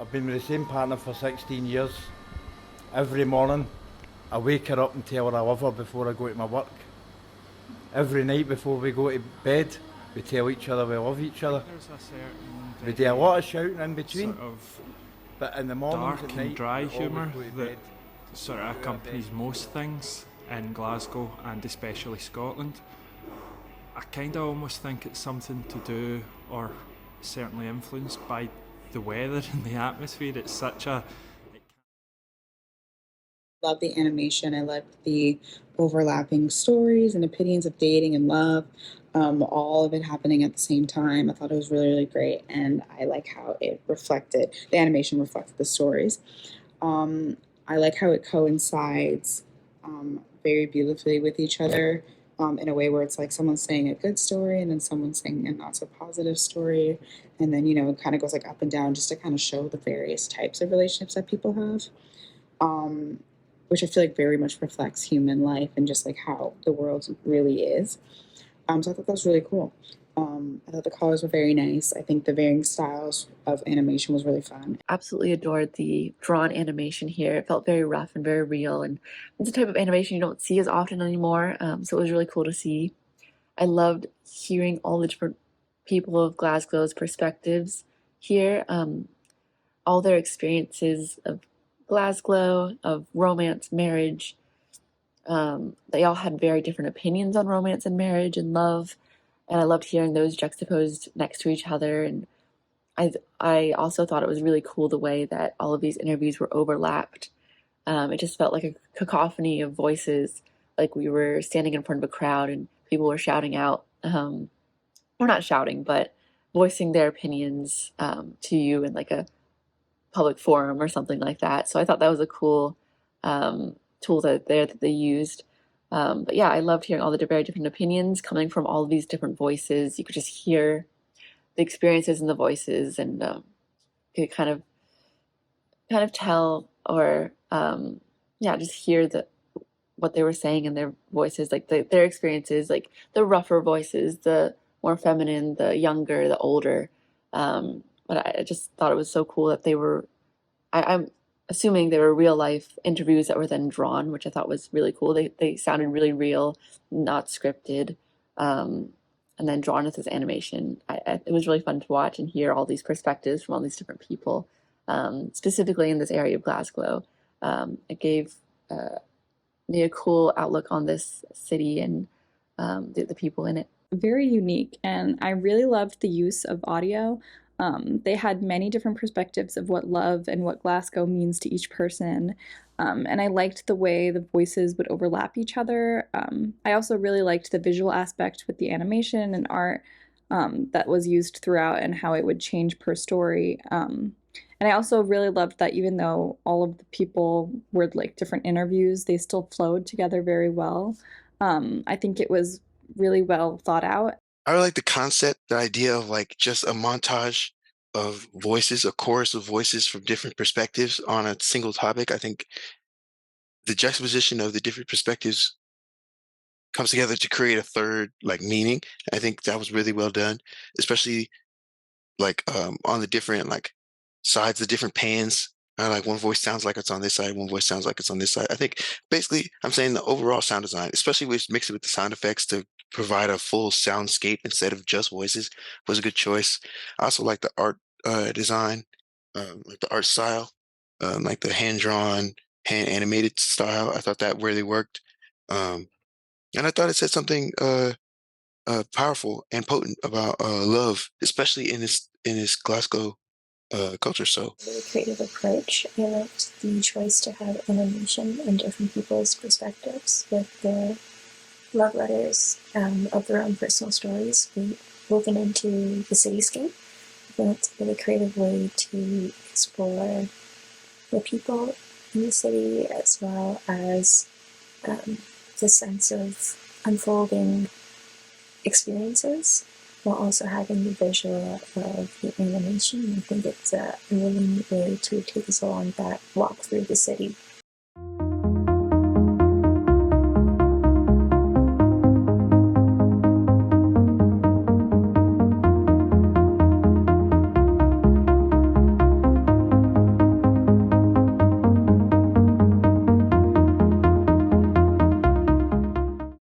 I've been with the same partner for 16 years. Every morning, I wake her up and tell her I love her before I go to my work. Every night before we go to bed, we tell each other we love each other. There's a certain We do a lot of shouting in between, sort of but in the mornings dark at night, and dry we always humour go to that bed. sort of accompanies most things in Glasgow and especially Scotland. I kind of almost think it's something to do, or certainly influenced by the weather and the atmosphere. It's such a... Love the animation. I loved the overlapping stories and opinions of dating and love, all of it happening at the same time. I thought it was really, really great, and I like how it reflected, the animation reflected the stories. I like how it coincides very beautifully with each other in a way where it's like someone's saying a good story and then someone's saying a not so positive story. And then, it kind of goes like up and down just to kind of show the various types of relationships that people have. Which I feel like very much reflects human life and just like how the world really is. So I thought that was really cool. I thought the colors were very nice. I think the varying styles of animation was really fun. Absolutely adored the drawn animation here. It felt very rough and very real, and it's a type of animation you don't see as often anymore, so it was really cool to see. I loved hearing all the different people of Glasgow's perspectives here, all their experiences of Glasgow, of romance, marriage. They all had very different opinions on romance and marriage and love, and I loved hearing those juxtaposed next to each other. And I also thought it was really cool the way that all of these interviews were overlapped. It just felt like a cacophony of voices, like we were standing in front of a crowd and people were shouting out, or not shouting, but voicing their opinions to you in like a public forum or something like that. So I thought that was a cool tool that they used. But yeah, I loved hearing all the very different opinions coming from all of these different voices. You could just hear the experiences in the voices, and you could kind of tell, or just hear what they were saying in their voices, like their experiences, like the rougher voices, the more feminine, the younger, the older. But I just thought it was so cool that they were, I'm assuming they were real life interviews that were then drawn, which I thought was really cool. They sounded really real, not scripted, and then drawn with this animation. It was really fun to watch and hear all these perspectives from all these different people, specifically in this area of Glasgow. It gave me a cool outlook on this city and the people in it. Very unique, and I really loved the use of audio. They had many different perspectives of what love and what Glasgow means to each person, and I liked the way the voices would overlap each other. I also really liked the visual aspect with the animation and art that was used throughout and how it would change per story. And I also really loved that even though all of the people were like different interviews, they still flowed together very well. I think it was really well thought out. I really like the concept, the idea of like just a montage of voices, a chorus of voices from different perspectives on a single topic. I think the juxtaposition of the different perspectives comes together to create a third like meaning. I think that was really well done, especially like on the different like sides, the different pans. Like one voice sounds like it's on this side, one voice sounds like it's on this side. I think basically I'm saying the overall sound design, especially when you mix it with the sound effects to provide a full soundscape instead of just voices, was a good choice. I also like the art design, like the art style, like the hand-drawn, hand-animated style. I thought that really worked. And I thought it said something powerful and potent about love, especially in this Glasgow culture. So really creative approach. I liked the choice to have animation and different people's perspectives with the love letters of their own personal stories woven into the cityscape. I think it's a really creative way to explore the people in the city as well as the sense of unfolding experiences while also having the visual of the animation. I think it's a really neat way to take us along that walk through the city.